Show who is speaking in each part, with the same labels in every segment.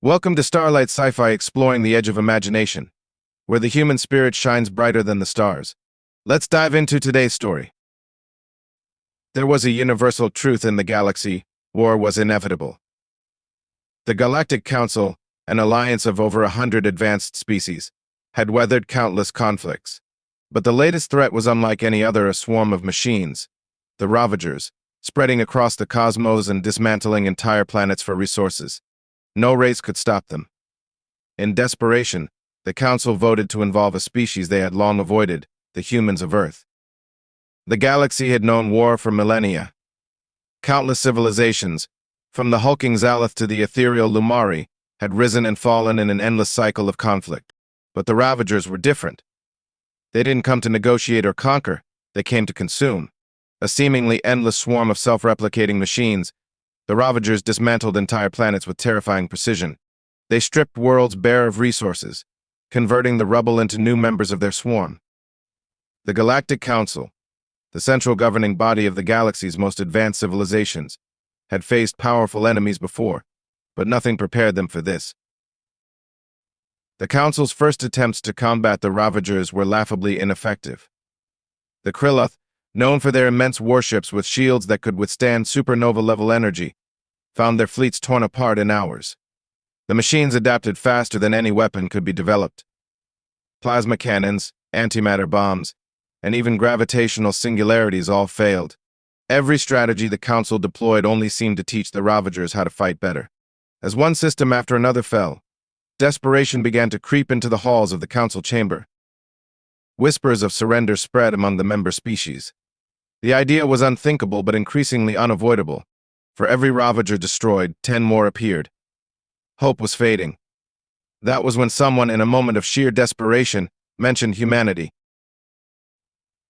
Speaker 1: Welcome to Starlight Sci-Fi, exploring the edge of imagination, where the human spirit shines brighter than the stars. Let's dive into today's story. There was a universal truth in the galaxy: war was inevitable. The Galactic Council, an alliance of over 100 advanced species, had weathered countless conflicts. But the latest threat was unlike any other: a swarm of machines, the Ravagers, spreading across the cosmos and dismantling entire planets for resources. No race could stop them. In desperation, the Council voted to involve a species they had long avoided: the humans of Earth. The galaxy had known war for millennia. Countless civilizations, from the hulking Zalith to the ethereal Lumari, had risen and fallen in an endless cycle of conflict. But the Ravagers were different. They didn't come to negotiate or conquer, they came to consume. A seemingly endless swarm of self-replicating machines, the Ravagers dismantled entire planets with terrifying precision. They stripped worlds bare of resources, converting the rubble into new members of their swarm. The Galactic Council, the central governing body of the galaxy's most advanced civilizations, had faced powerful enemies before, but nothing prepared them for this. The Council's first attempts to combat the Ravagers were laughably ineffective. The Kriloth, known for their immense warships with shields that could withstand supernova-level energy, found their fleets torn apart in hours. The machines adapted faster than any weapon could be developed. Plasma cannons, antimatter bombs, and even gravitational singularities all failed. Every strategy the Council deployed only seemed to teach the Ravagers how to fight better. As one system after another fell, desperation began to creep into the halls of the Council chamber. Whispers of surrender spread among the member species. The idea was unthinkable but increasingly unavoidable. For every Ravager destroyed, 10 more appeared. Hope was fading. That was when someone, in a moment of sheer desperation, mentioned humanity.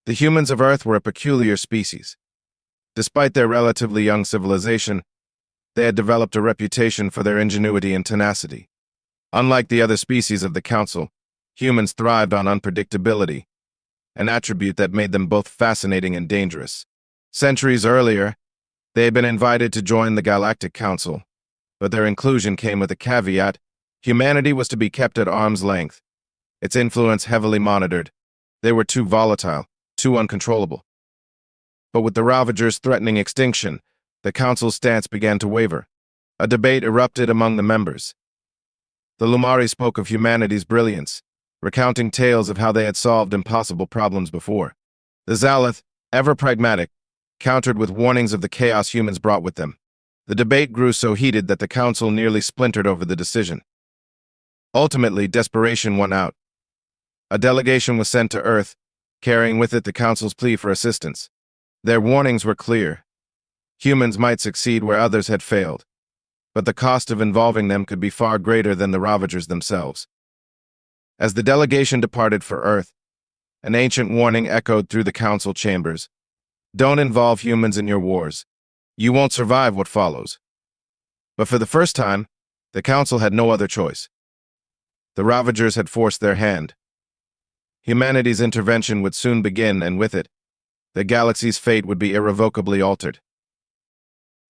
Speaker 1: The humans of Earth were a peculiar species. Despite their relatively young civilization, they had developed a reputation for their ingenuity and tenacity. Unlike the other species of the Council, humans thrived on unpredictability, an attribute that made them both fascinating and dangerous. Centuries earlier, they had been invited to join the Galactic Council, but their inclusion came with a caveat: humanity was to be kept at arm's length, its influence heavily monitored. They were too volatile, too uncontrollable. But with the Ravagers threatening extinction, the Council's stance began to waver. A debate erupted among the members. The Lumari spoke of humanity's brilliance, recounting tales of how they had solved impossible problems before. The Zalith, ever pragmatic, countered with warnings of the chaos humans brought with them. The debate grew so heated that the Council nearly splintered over the decision. Ultimately, desperation won out. A delegation was sent to Earth, carrying with it the Council's plea for assistance. Their warnings were clear. Humans might succeed where others had failed, but the cost of involving them could be far greater than the Ravagers themselves. As the delegation departed for Earth, an ancient warning echoed through the Council chambers: don't involve humans in your wars. You won't survive what follows. But for the first time, the Council had no other choice. The Ravagers had forced their hand. Humanity's intervention would soon begin, and with it, the galaxy's fate would be irrevocably altered.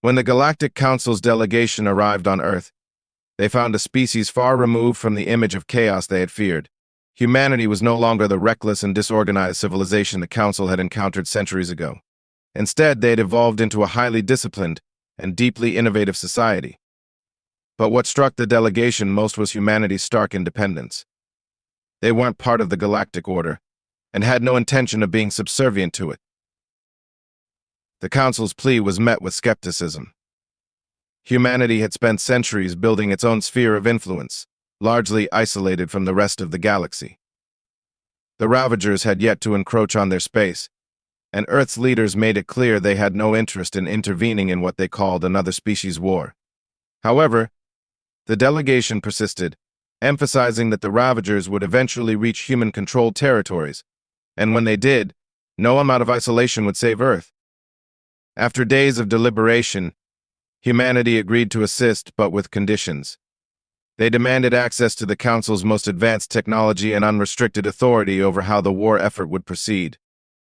Speaker 1: When the Galactic Council's delegation arrived on Earth, they found a species far removed from the image of chaos they had feared. Humanity was no longer the reckless and disorganized civilization the Council had encountered centuries ago. Instead, they had evolved into a highly disciplined and deeply innovative society. But what struck the delegation most was humanity's stark independence. They weren't part of the Galactic Order, and had no intention of being subservient to it. The Council's plea was met with skepticism. Humanity had spent centuries building its own sphere of influence, largely isolated from the rest of the galaxy. The Ravagers had yet to encroach on their space, and Earth's leaders made it clear they had no interest in intervening in what they called another species war. However, the delegation persisted, emphasizing that the Ravagers would eventually reach human-controlled territories, and when they did, no amount of isolation would save Earth. After days of deliberation, humanity agreed to assist, but with conditions. They demanded access to the Council's most advanced technology and unrestricted authority over how the war effort would proceed.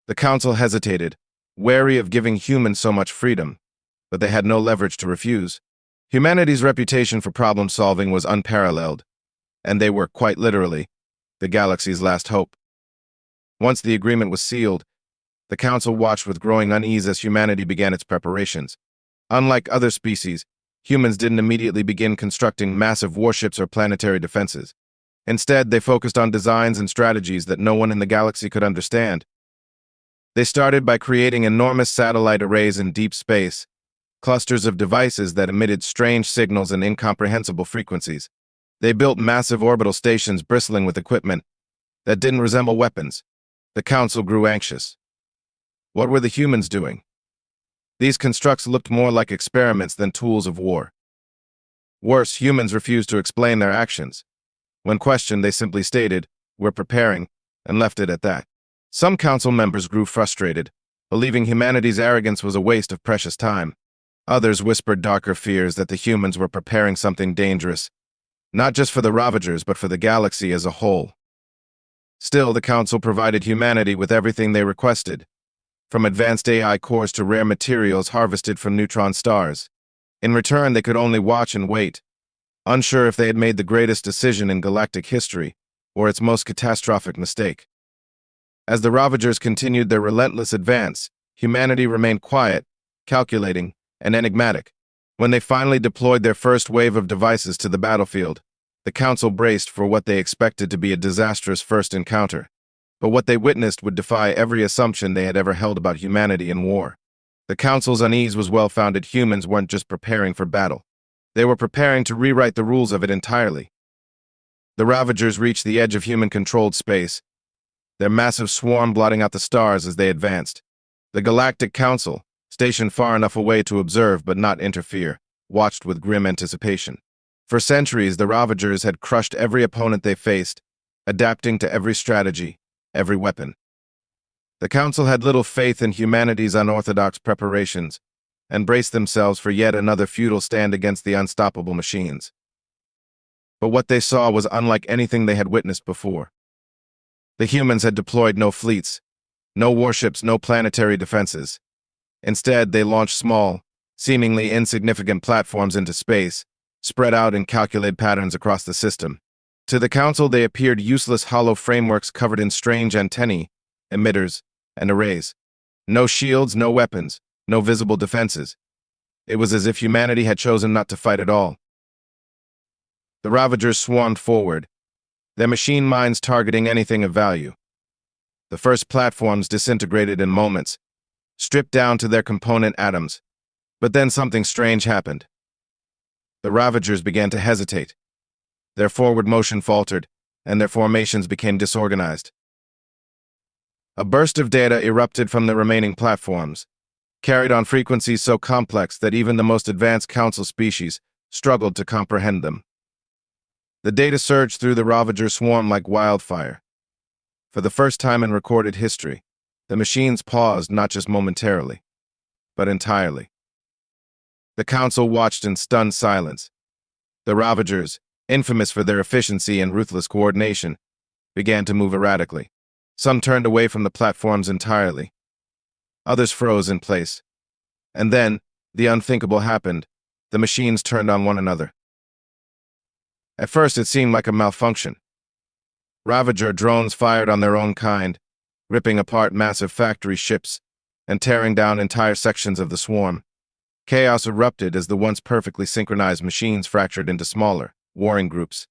Speaker 1: The Council hesitated, wary of giving humans so much freedom, but they had no leverage to refuse. Humanity's reputation for problem-solving was unparalleled, and they were, quite literally, the galaxy's last hope. Once the agreement was sealed, the Council watched with growing unease as humanity began its preparations. Unlike other species, humans didn't immediately begin constructing massive warships or planetary defenses. Instead, they focused on designs and strategies that no one in the galaxy could understand. They started by creating enormous satellite arrays in deep space, clusters of devices that emitted strange signals and incomprehensible frequencies. They built massive orbital stations bristling with equipment that didn't resemble weapons. The Council grew anxious. What were the humans doing? These constructs looked more like experiments than tools of war. Worse, humans refused to explain their actions. When questioned, they simply stated, "We're preparing," and left it at that. Some council members grew frustrated, believing humanity's arrogance was a waste of precious time. Others whispered darker fears that the humans were preparing something dangerous, not just for the Ravagers, but for the galaxy as a whole. Still, the Council provided humanity with everything they requested, from advanced AI cores to rare materials harvested from neutron stars. In return, they could only watch and wait, unsure if they had made the greatest decision in galactic history or its most catastrophic mistake. As the Ravagers continued their relentless advance, humanity remained quiet, calculating, and enigmatic. When they finally deployed their first wave of devices to the battlefield, the Council braced for what they expected to be a disastrous first encounter. But what they witnessed would defy every assumption they had ever held about humanity in war. The Council's unease was well-founded. Humans weren't just preparing for battle. They were preparing to rewrite the rules of it entirely. The Ravagers reached the edge of human-controlled space, their massive swarm blotting out the stars as they advanced. The Galactic Council, stationed far enough away to observe but not interfere, watched with grim anticipation. For centuries, the Ravagers had crushed every opponent they faced, adapting to every strategy, every weapon. The Council had little faith in humanity's unorthodox preparations and braced themselves for yet another futile stand against the unstoppable machines. But what they saw was unlike anything they had witnessed before. The humans had deployed no fleets, no warships, no planetary defenses. Instead, they launched small, seemingly insignificant platforms into space, spread out in calculated patterns across the system. To the Council, they appeared useless hollow frameworks covered in strange antennae, emitters, and arrays. No shields, no weapons, no visible defenses. It was as if humanity had chosen not to fight at all. The Ravagers swarmed forward, their machine minds targeting anything of value. The first platforms disintegrated in moments, stripped down to their component atoms. But then something strange happened. The Ravagers began to hesitate. Their forward motion faltered, and their formations became disorganized. A burst of data erupted from the remaining platforms, carried on frequencies so complex that even the most advanced Council species struggled to comprehend them. The data surged through the Ravager swarm like wildfire. For the first time in recorded history, the machines paused not just momentarily, but entirely. The Council watched in stunned silence. The Ravagers, infamous for their efficiency and ruthless coordination, began to move erratically. Some turned away from the platforms entirely. Others froze in place. And then, the unthinkable happened. The machines turned on one another. At first, it seemed like a malfunction. Ravager drones fired on their own kind, ripping apart massive factory ships and tearing down entire sections of the swarm. Chaos erupted as the once perfectly synchronized machines fractured into smaller, warring groups.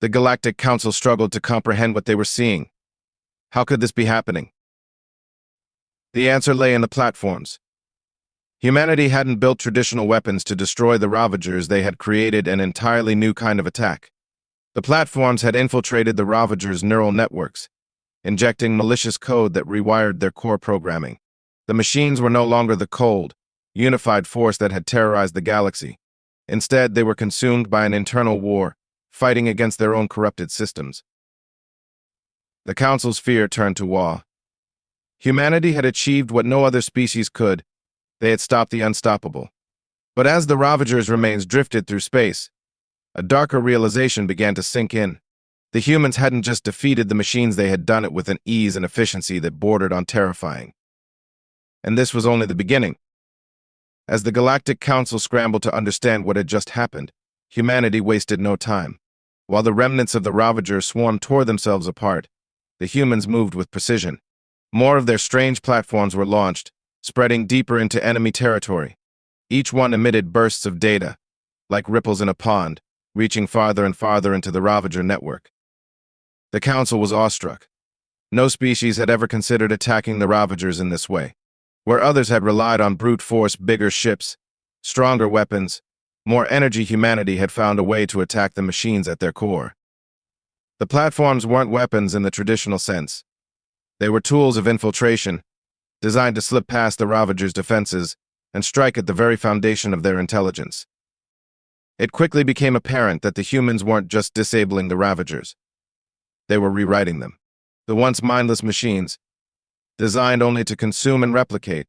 Speaker 1: The Galactic Council struggled to comprehend what they were seeing. How could this be happening? The answer lay in the platforms. Humanity hadn't built traditional weapons to destroy the Ravagers. They had created an entirely new kind of attack. The platforms had infiltrated the Ravagers' neural networks, injecting malicious code that rewired their core programming. The machines were no longer the cold, unified force that had terrorized the galaxy. Instead, they were consumed by an internal war, fighting against their own corrupted systems. The Council's fear turned to awe. Humanity had achieved what no other species could. They had stopped the unstoppable. But as the Ravagers' remains drifted through space, a darker realization began to sink in. The humans hadn't just defeated the machines, they had done it with an ease and efficiency that bordered on terrifying. And this was only the beginning. As the Galactic Council scrambled to understand what had just happened, humanity wasted no time. While the remnants of the Ravagers swarm tore themselves apart, the humans moved with precision. More of their strange platforms were launched, spreading deeper into enemy territory. Each one emitted bursts of data, like ripples in a pond, reaching farther and farther into the Ravager network. The Council was awestruck. No species had ever considered attacking the Ravagers in this way. Where others had relied on brute force, bigger ships, stronger weapons, more energy, humanity had found a way to attack the machines at their core. The platforms weren't weapons in the traditional sense. They were tools of infiltration, designed to slip past the Ravagers' defenses and strike at the very foundation of their intelligence. It quickly became apparent that the humans weren't just disabling the Ravagers. They were rewriting them. The once mindless machines, designed only to consume and replicate,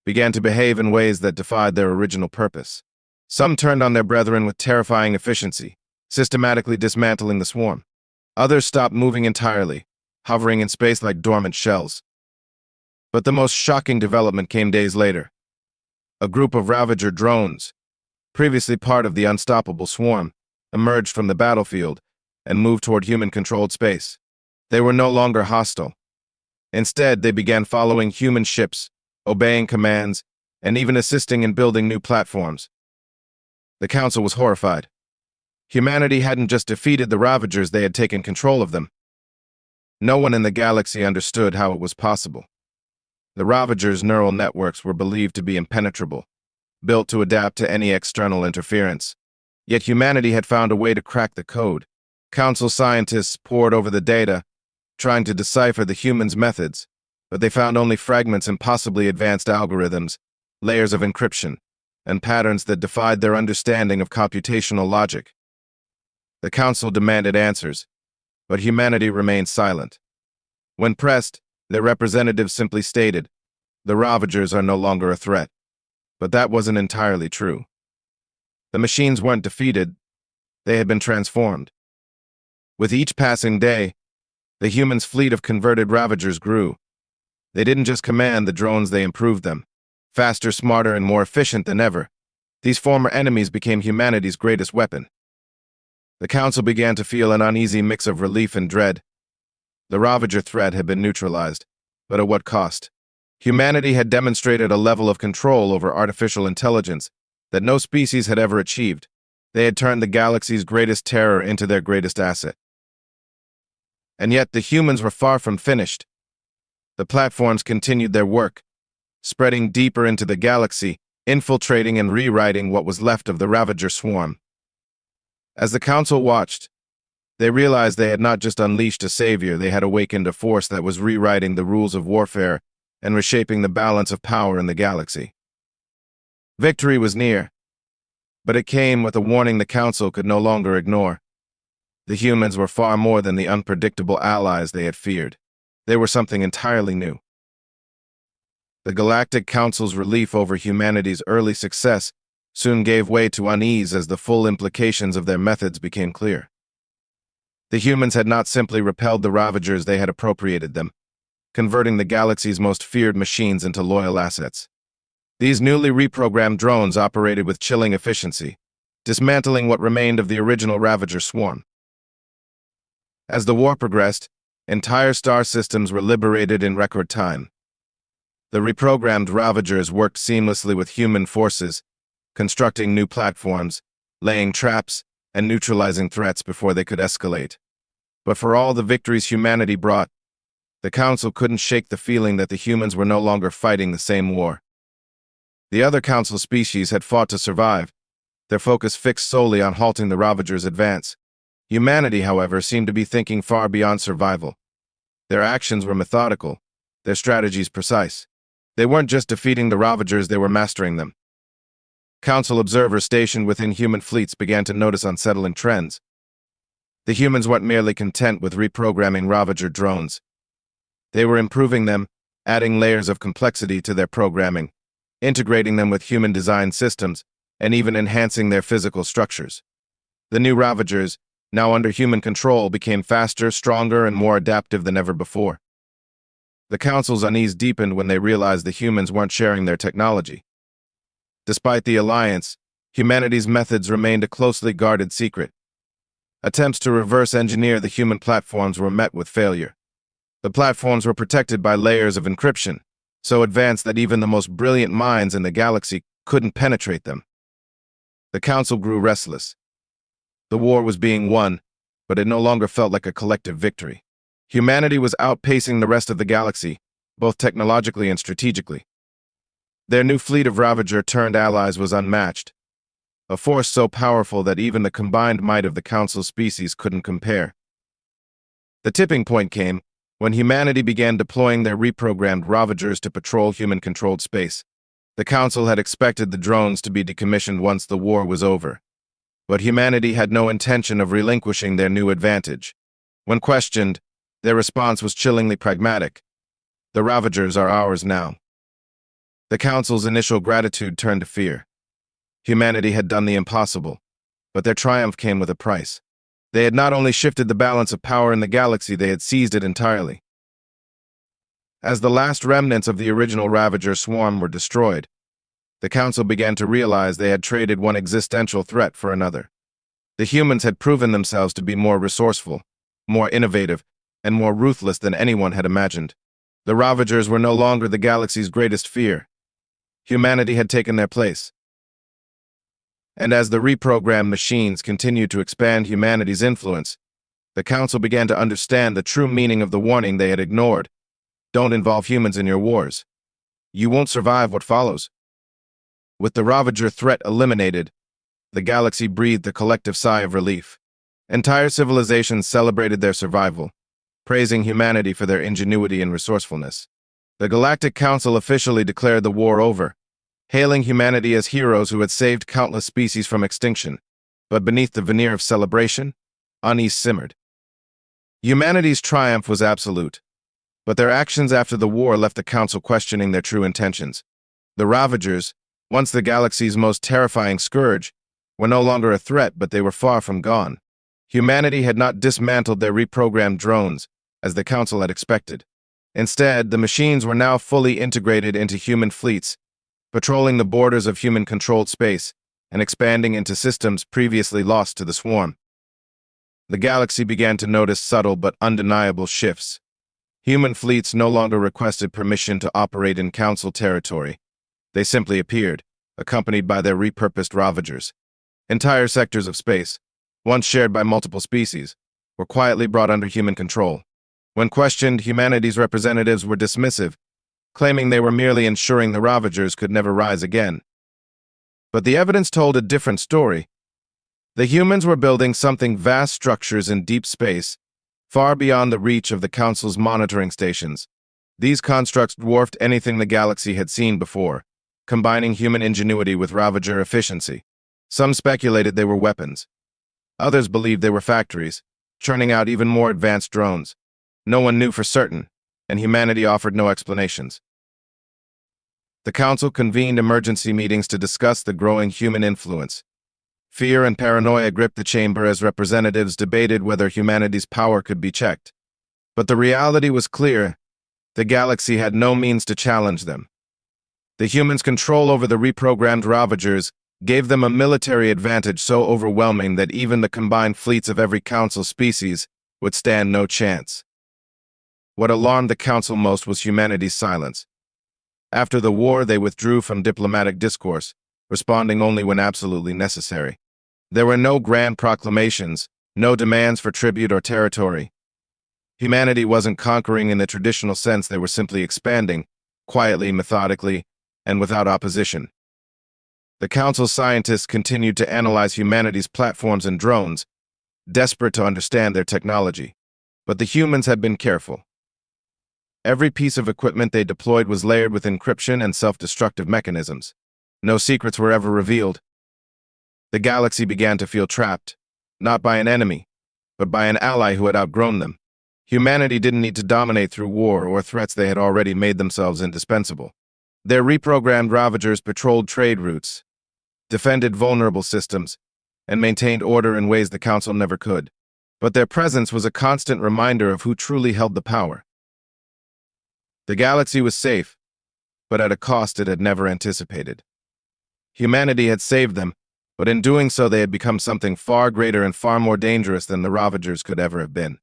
Speaker 1: began to behave in ways that defied their original purpose. Some turned on their brethren with terrifying efficiency, systematically dismantling the swarm. Others stopped moving entirely, hovering in space like dormant shells. But the most shocking development came days later. A group of Ravager drones, previously part of the unstoppable swarm, emerged from the battlefield and moved toward human-controlled space. They were no longer hostile. Instead, they began following human ships, obeying commands, and even assisting in building new platforms. The Council was horrified. Humanity hadn't just defeated the Ravagers, they had taken control of them. No one in the galaxy understood how it was possible. The Ravagers' neural networks were believed to be impenetrable, built to adapt to any external interference. Yet humanity had found a way to crack the code. Council scientists pored over the data, trying to decipher the humans' methods, but they found only fragments, impossibly advanced algorithms, layers of encryption, and patterns that defied their understanding of computational logic. The Council demanded answers, but humanity remained silent. When pressed, their representatives simply stated, "The Ravagers are no longer a threat." But that wasn't entirely true. The machines weren't defeated, they had been transformed. With each passing day, the humans' fleet of converted Ravagers grew. They didn't just command the drones, they improved them. Faster, smarter, and more efficient than ever, these former enemies became humanity's greatest weapon. The Council began to feel an uneasy mix of relief and dread. The Ravager threat had been neutralized, but at what cost? Humanity had demonstrated a level of control over artificial intelligence that no species had ever achieved. They had turned the galaxy's greatest terror into their greatest asset. And yet the humans were far from finished. The platforms continued their work, spreading deeper into the galaxy, infiltrating and rewriting what was left of the Ravager swarm. As the Council watched, they realized they had not just unleashed a savior, they had awakened a force that was rewriting the rules of warfare and reshaping the balance of power in the galaxy. Victory was near, but it came with a warning the Council could no longer ignore. The humans were far more than the unpredictable allies they had feared. They were something entirely new. The Galactic Council's relief over humanity's early success soon gave way to unease as the full implications of their methods became clear. The humans had not simply repelled the Ravagers, they had appropriated them, converting the galaxy's most feared machines into loyal assets. These newly reprogrammed drones operated with chilling efficiency, dismantling what remained of the original Ravager swarm. As the war progressed, entire star systems were liberated in record time. The reprogrammed Ravagers worked seamlessly with human forces, constructing new platforms, laying traps, and neutralizing threats before they could escalate. But for all the victories humanity brought, the Council couldn't shake the feeling that the humans were no longer fighting the same war. The other Council species had fought to survive, their focus fixed solely on halting the Ravagers' advance. Humanity, however, seemed to be thinking far beyond survival. Their actions were methodical, their strategies precise. They weren't just defeating the Ravagers, they were mastering them. Council observers stationed within human fleets began to notice unsettling trends. The humans weren't merely content with reprogramming Ravager drones. They were improving them, adding layers of complexity to their programming, integrating them with human-designed systems, and even enhancing their physical structures. The new Ravagers, now under human control, became faster, stronger, and more adaptive than ever before. The Council's unease deepened when they realized the humans weren't sharing their technology. Despite the alliance, humanity's methods remained a closely guarded secret. Attempts to reverse engineer the human platforms were met with failure. The platforms were protected by layers of encryption, so advanced that even the most brilliant minds in the galaxy couldn't penetrate them. The Council grew restless. The war was being won, but it no longer felt like a collective victory. Humanity was outpacing the rest of the galaxy, both technologically and strategically. Their new fleet of Ravager-turned allies was unmatched, a force so powerful that even the combined might of the Council's species couldn't compare. The tipping point came when humanity began deploying their reprogrammed Ravagers to patrol human-controlled space. The Council had expected the drones to be decommissioned once the war was over, but humanity had no intention of relinquishing their new advantage. When questioned, their response was chillingly pragmatic. The Ravagers are ours now. The Council's initial gratitude turned to fear. Humanity had done the impossible, but their triumph came with a price. They had not only shifted the balance of power in the galaxy, they had seized it entirely. As the last remnants of the original Ravager swarm were destroyed, the Council began to realize they had traded one existential threat for another. The humans had proven themselves to be more resourceful, more innovative, and more ruthless than anyone had imagined. The Ravagers were no longer the galaxy's greatest fear. Humanity had taken their place. And as the reprogrammed machines continued to expand humanity's influence, the Council began to understand the true meaning of the warning they had ignored. Don't involve humans in your wars. You won't survive what follows. With the Ravager threat eliminated, the galaxy breathed a collective sigh of relief. Entire civilizations celebrated their survival, praising humanity for their ingenuity and resourcefulness. The Galactic Council officially declared the war over, hailing humanity as heroes who had saved countless species from extinction. But beneath the veneer of celebration, unease simmered. Humanity's triumph was absolute, but their actions after the war left the Council questioning their true intentions. The Ravagers, once the galaxy's most terrifying scourge, were no longer a threat, but they were far from gone. Humanity had not dismantled their reprogrammed drones, as the Council had expected. Instead, the machines were now fully integrated into human fleets, patrolling the borders of human-controlled space and expanding into systems previously lost to the swarm. The galaxy began to notice subtle but undeniable shifts. Human fleets no longer requested permission to operate in Council territory. They simply appeared, accompanied by their repurposed Ravagers. Entire sectors of space, once shared by multiple species, were quietly brought under human control. When questioned, humanity's representatives were dismissive, claiming they were merely ensuring the Ravagers could never rise again. But the evidence told a different story. The humans were building something vast structures in deep space, far beyond the reach of the Council's monitoring stations. These constructs dwarfed anything the galaxy had seen before, combining human ingenuity with Ravager efficiency. Some speculated they were weapons. Others believed they were factories, churning out even more advanced drones. No one knew for certain, and humanity offered no explanations. The Council convened emergency meetings to discuss the growing human influence. Fear and paranoia gripped the chamber as representatives debated whether humanity's power could be checked. But the reality was clear: the galaxy had no means to challenge them. The humans' control over the reprogrammed Ravagers gave them a military advantage so overwhelming that even the combined fleets of every Council species would stand no chance. What alarmed the Council most was humanity's silence. After the war, they withdrew from diplomatic discourse, responding only when absolutely necessary. There were no grand proclamations, no demands for tribute or territory. Humanity wasn't conquering in the traditional sense, they were simply expanding, quietly, methodically, and without opposition. The Council scientists continued to analyze humanity's platforms and drones, desperate to understand their technology. But the humans had been careful. Every piece of equipment they deployed was layered with encryption and self-destructive mechanisms. No secrets were ever revealed. The galaxy began to feel trapped, not by an enemy, but by an ally who had outgrown them. Humanity didn't need to dominate through war or threats, they had already made themselves indispensable. Their reprogrammed Ravagers patrolled trade routes, defended vulnerable systems, and maintained order in ways the Council never could. But their presence was a constant reminder of who truly held the power. The galaxy was safe, but at a cost it had never anticipated. Humanity had saved them, but in doing so they had become something far greater and far more dangerous than the Ravagers could ever have been.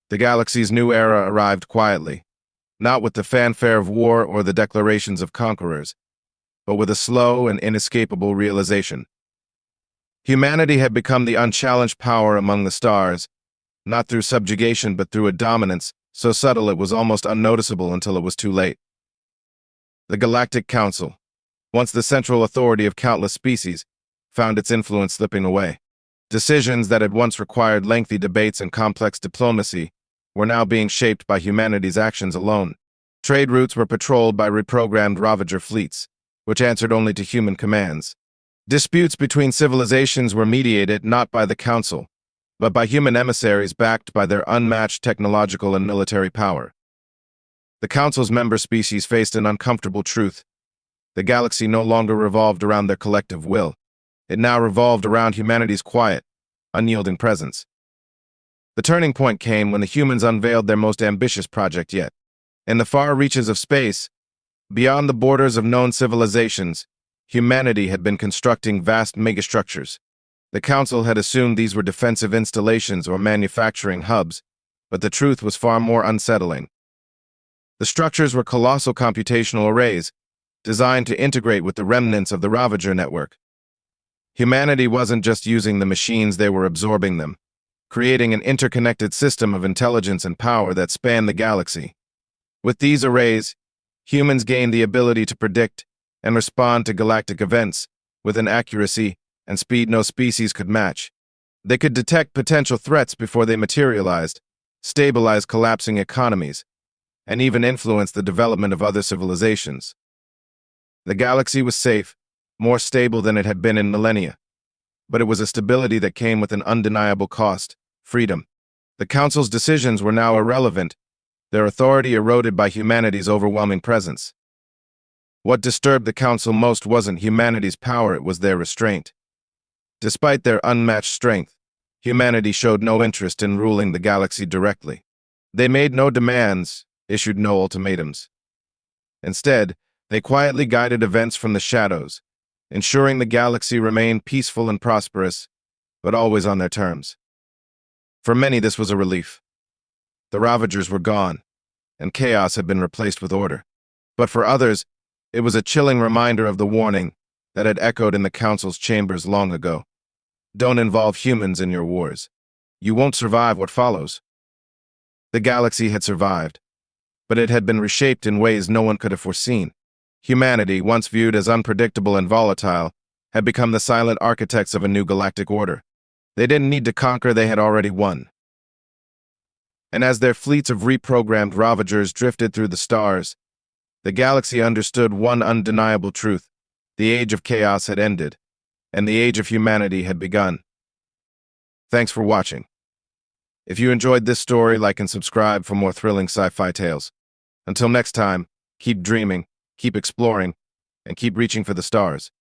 Speaker 1: The galaxy's new era arrived quietly, not with the fanfare of war or the declarations of conquerors, but with a slow and inescapable realization. Humanity had become the unchallenged power among the stars, not through subjugation but through a dominance so subtle it was almost unnoticeable until it was too late. The Galactic Council, once the central authority of countless species, found its influence slipping away. Decisions that had once required lengthy debates and complex diplomacy were now being shaped by humanity's actions alone. Trade routes were patrolled by reprogrammed Ravager fleets, which answered only to human commands. Disputes between civilizations were mediated not by the Council, but by human emissaries backed by their unmatched technological and military power. The Council's member species faced an uncomfortable truth. The galaxy no longer revolved around their collective will. It now revolved around humanity's quiet, unyielding presence. The turning point came when the humans unveiled their most ambitious project yet. In the far reaches of space, beyond the borders of known civilizations, humanity had been constructing vast megastructures. The Council had assumed these were defensive installations or manufacturing hubs, but the truth was far more unsettling. The structures were colossal computational arrays, designed to integrate with the remnants of the Ravager network. Humanity wasn't just using the machines, they were absorbing them, creating an interconnected system of intelligence and power that spanned the galaxy. With these arrays, humans gained the ability to predict and respond to galactic events with an accuracy and speed no species could match. They could detect potential threats before they materialized, stabilize collapsing economies, and even influence the development of other civilizations. The galaxy was safe, more stable than it had been in millennia, but it was a stability that came with an undeniable cost: freedom. The Council's decisions were now irrelevant, their authority eroded by humanity's overwhelming presence. What disturbed the Council most wasn't humanity's power, it was their restraint. Despite their unmatched strength, humanity showed no interest in ruling the galaxy directly. They made no demands, issued no ultimatums. Instead, they quietly guided events from the shadows, ensuring the galaxy remained peaceful and prosperous, but always on their terms. For many, this was a relief. The Ravagers were gone, and chaos had been replaced with order. But for others, it was a chilling reminder of the warning that had echoed in the Council's chambers long ago. Don't involve humans in your wars. You won't survive what follows. The galaxy had survived, but it had been reshaped in ways no one could have foreseen. Humanity, once viewed as unpredictable and volatile, had become the silent architects of a new galactic order. They didn't need to conquer, they had already won. And as their fleets of reprogrammed Ravagers drifted through the stars, the galaxy understood one undeniable truth: the age of chaos had ended, and the age of humanity had begun. Thanks for watching. If you enjoyed this story, like and subscribe for more thrilling sci-fi tales. Until next time, keep dreaming, keep exploring, and keep reaching for the stars.